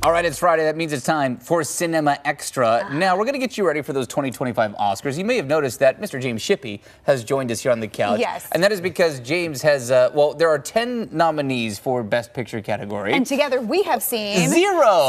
All right, it's Friday. That means it's time for Cin-Emma Extra. Now, we're going to get you ready for those 2025 Oscars. You may have noticed that Mr. James Shippey has joined us here on the couch. Yes. And that is because James has, well, there are 10 nominees for Best Picture category. And together we have seen... Zero.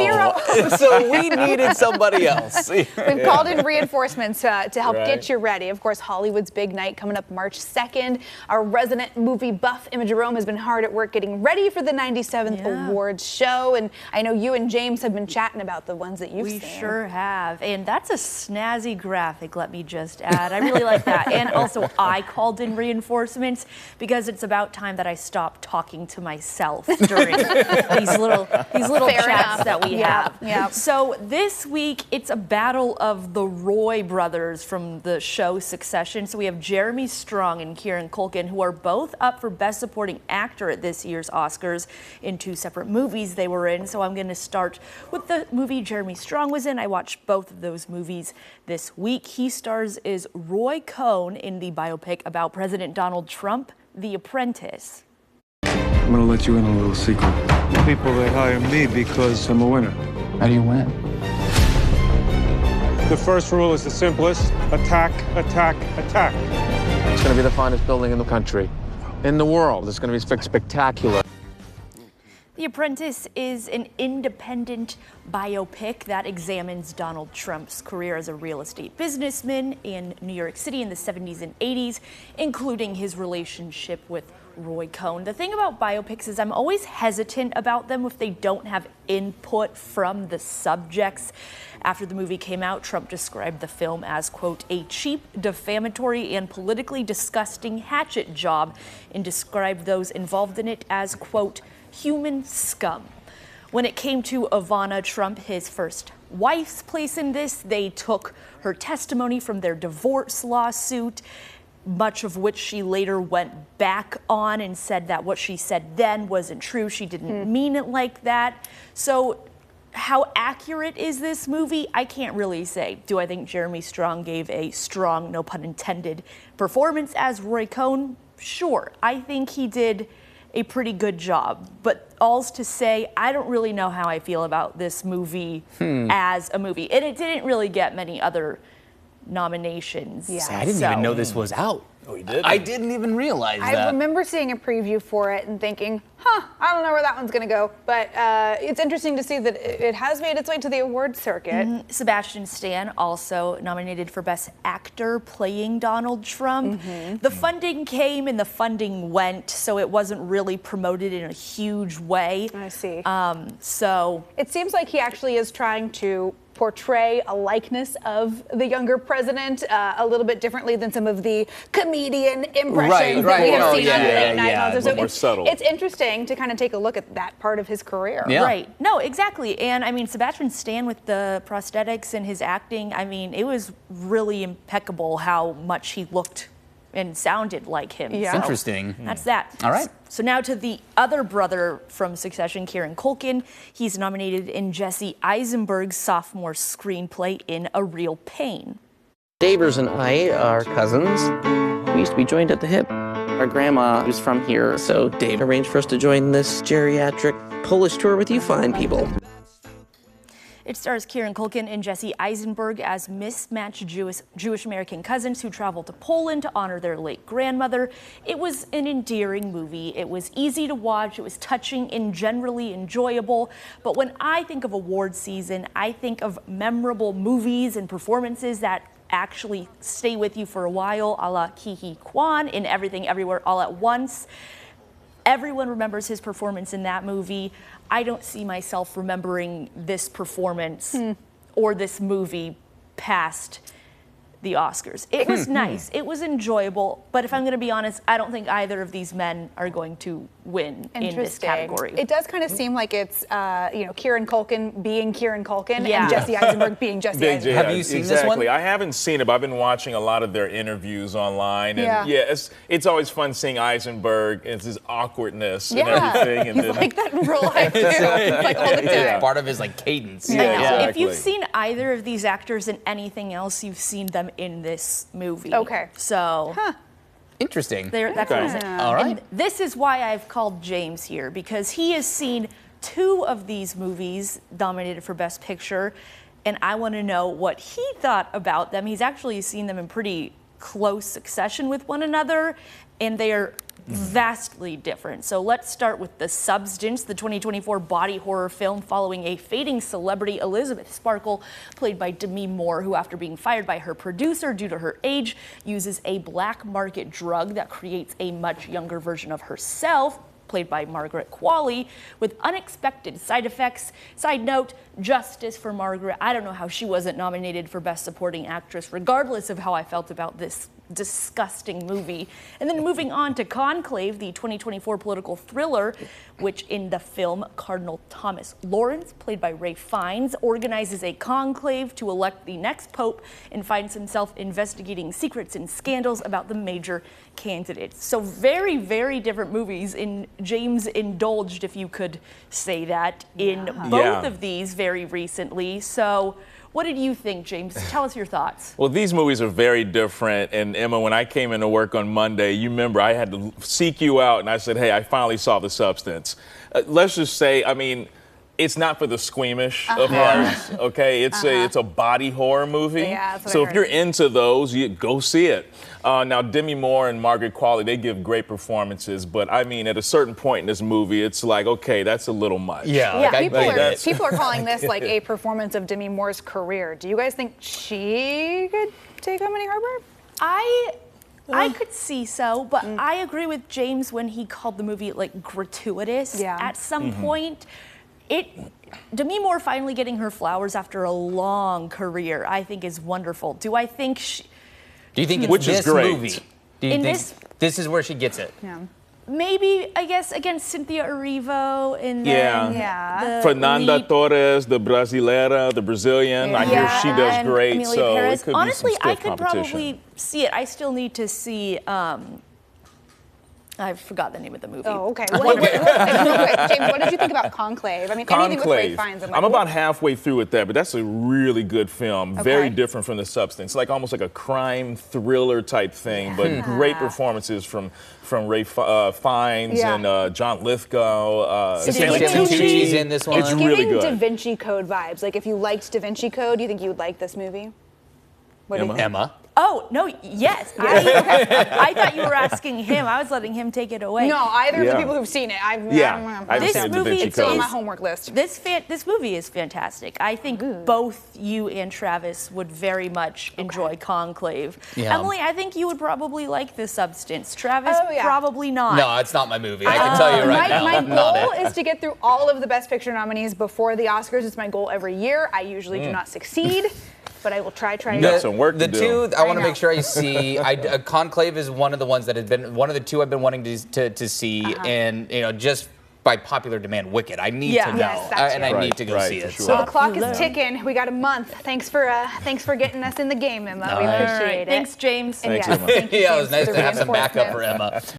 So we needed somebody else. We've called in reinforcements to help get you ready. Of course, Hollywood's big night coming up March 2nd. Our resident movie buff, Emma Jerome, has been hard at work getting ready for the 97th Awards show. And I know you and James have been chatting about the ones that you've seen. We sure have. And that's a snazzy graphic, let me just add. I really like that. And also, I called in reinforcements because it's about time that I stop talking to myself during these little chats that we have. Yeah. So this week, it's a battle of the Roy brothers from the show Succession. So we have Jeremy Strong and Kieran Culkin, who are both up for Best Supporting Actor at this year's Oscars in two separate movies they were in. So I'm going to start with the movie Jeremy Strong was in. I watched both of those movies this week. He stars as Roy Cohn in the biopic about President Donald Trump, The Apprentice. I'm gonna let you in a little secret. People, they hire me because I'm a winner. How do you win? The first rule is the simplest: attack, attack, attack. It's going to be the finest building in the country, in the world. It's going to be spectacular. The Apprentice is an independent biopic that examines Donald Trump's career as a real estate businessman in New York City in the 70s and 80s, including his relationship with Roy Cohn. The thing about biopics is I'm always hesitant about them if they don't have input from the subjects. After the movie came out, Trump described the film as, quote, a cheap, defamatory, and politically disgusting hatchet job, and described those involved in it as, quote, human scum. When it came to Ivana Trump, his first wife's place in this, they took her testimony from their divorce lawsuit, much of which she later went back on and said that what she said then wasn't true. She didn't mean it like that. So how accurate is this movie? I can't really say. Do I think Jeremy Strong gave a strong, no pun intended, performance as Roy Cohn? Sure. I think he did a pretty good job, but all's to say, I don't really know how I feel about this movie as a movie. And it didn't really get many other nominations. Yeah. I didn't even know this was out. Oh, you did? I didn't even realize that. I remember seeing a preview for it and thinking, I don't know where that one's going to go. But it's interesting to see that it has made its way to the award circuit. Sebastian Stan also nominated for Best Actor playing Donald Trump. The funding came and the funding went, so it wasn't really promoted in a huge way. I see. So it seems like he actually is trying to portray a likeness of the younger president a little bit differently than some of the comedian impressions that we have seen on late night. So more subtle. It's interesting to kind of take a look at that part of his career. Yeah. Right. No, exactly. And I mean, Sebastian Stan with the prosthetics and his acting, I mean, it was really impeccable how much he looked and sounded like him. Yeah. So Interesting. that's that. All right. So now to the other brother from Succession, Kieran Culkin. He's nominated in Jesse Eisenberg's sophomore screenplay In a Real Pain. Davers and I are cousins. We used to be joined at the hip. Our grandma was from here, so Dave arranged for us to join this geriatric Polish tour with you fine people. It stars Kieran Culkin and Jesse Eisenberg as mismatched Jewish-American cousins who travel to Poland to honor their late grandmother. It was an endearing movie. It was easy to watch. It was touching and generally enjoyable. But when I think of award season, I think of memorable movies and performances that actually stay with you for a while, a la Ke Huy Quan in Everything Everywhere All at Once. Everyone remembers his performance in that movie. I don't see myself remembering this performance or this movie past the Oscars. It was nice. It was enjoyable. But if I'm going to be honest, I don't think either of these men are going to win in this category. It does kind of seem like it's, Kieran Culkin being Kieran Culkin and Jesse Eisenberg being Jesse Eisenberg. Have you seen this one? I haven't seen it, but I've been watching a lot of their interviews online. And it's always fun seeing Eisenberg and his awkwardness and everything. And He's like that in real life, too. Like all the time. Part of his cadence. Exactly. If you've seen either of these actors in anything else, you've seen them in this movie. Okay. So Interesting. that covers it. All right. And this is why I've called James here, because he has seen 2 of these movies nominated for Best Picture, and I want to know what he thought about them. He's actually seen them in pretty close succession with one another, and they are vastly different. So let's start with The Substance, the 2024 body horror film following a fading celebrity, Elizabeth Sparkle, played by Demi Moore, who, after being fired by her producer due to her age, uses a black market drug that creates a much younger version of herself, played by Margaret Qualley, with unexpected side effects. Side note, justice for Margaret. I don't know how she wasn't nominated for Best Supporting Actress, regardless of how I felt about this disgusting movie. And then moving on to Conclave, the 2024 political thriller, which in the film, Cardinal Thomas Lawrence, played by Ralph Fiennes, organizes a conclave to elect the next pope and finds himself investigating secrets and scandals about the major candidates. So very, very different movies. And James indulged, if you could say that, in both of these very recently. So what did you think, James? Tell us your thoughts. Well, these movies are very different. And Emma, when I came into work on Monday, you remember I had to seek you out, and I said, hey, I finally saw The Substance. Let's just say, I mean, it's not for the squeamish of hearts, okay? It's a body horror movie. Yeah, that's what so I if you're heard. into those, you go see it. Now, Demi Moore and Margaret Qualley, they give great performances, but I mean, at a certain point in this movie, it's like, okay, that's a little much. Yeah, Yeah, like people are calling this like a performance of Demi Moore's career. Do you guys think she could take home any Harbor? I could see so, but I agree with James when he called the movie like gratuitous at some point. Demi Moore finally getting her flowers after a long career, I think, is wonderful. Do I think Do you think it's Which is this great. movie? Do you think this is where she gets it? Yeah. maybe, I guess, against Cynthia Erivo and then the Fernanda lead- Torres, the Brasileira, the Brazilian. I hear she does and great, Amelia so Perez. it could Honestly, be some I stiff could competition. probably see it. I still need to see. I forgot the name of the movie. Oh, okay. Real quick, James, what did you think about Conclave? I mean, anything with Ray Conclave. Fiennes. I'm about halfway through with that, but that's a really good film. Very different from The Substance, like almost like a crime thriller type thing, but great performances from Ray Fiennes and John Lithgow. Stanley Tucci's in this one. It's really giving good. Da Vinci Code vibes. Like, if you liked Da Vinci Code, do you think you would like this movie? What do you think? Emma. Oh, no, yes. I thought you were asking him. I was letting him take it away. No, either of the people who've seen it. I've This seen it. movie It's on is- my homework list. This movie is fantastic. I think both you and Travis would very much enjoy Conclave. Yeah. Emily, I think you would probably like The Substance. Travis, Oh, yeah. probably not. No, it's not my movie. I can tell you right now. My not goal it. is to get through all of the Best Picture nominees before the Oscars. It's my goal every year. I usually do not succeed, but I will try. You got some work The to do. two I want to know. make sure I see. Conclave is one of the ones that has been one of the two I've been wanting to see, and just by popular demand, Wicked. I need to know, Yes, that and too. I need to go Right, see for it. sure. So the clock is ticking. We got a month. Thanks for getting us in the game, Emma. We right. appreciate it. Thanks, James. And Thanks, yes, Emma. thank you, Yeah, it James, was nice for to the have some backup reinforcement. for Emma.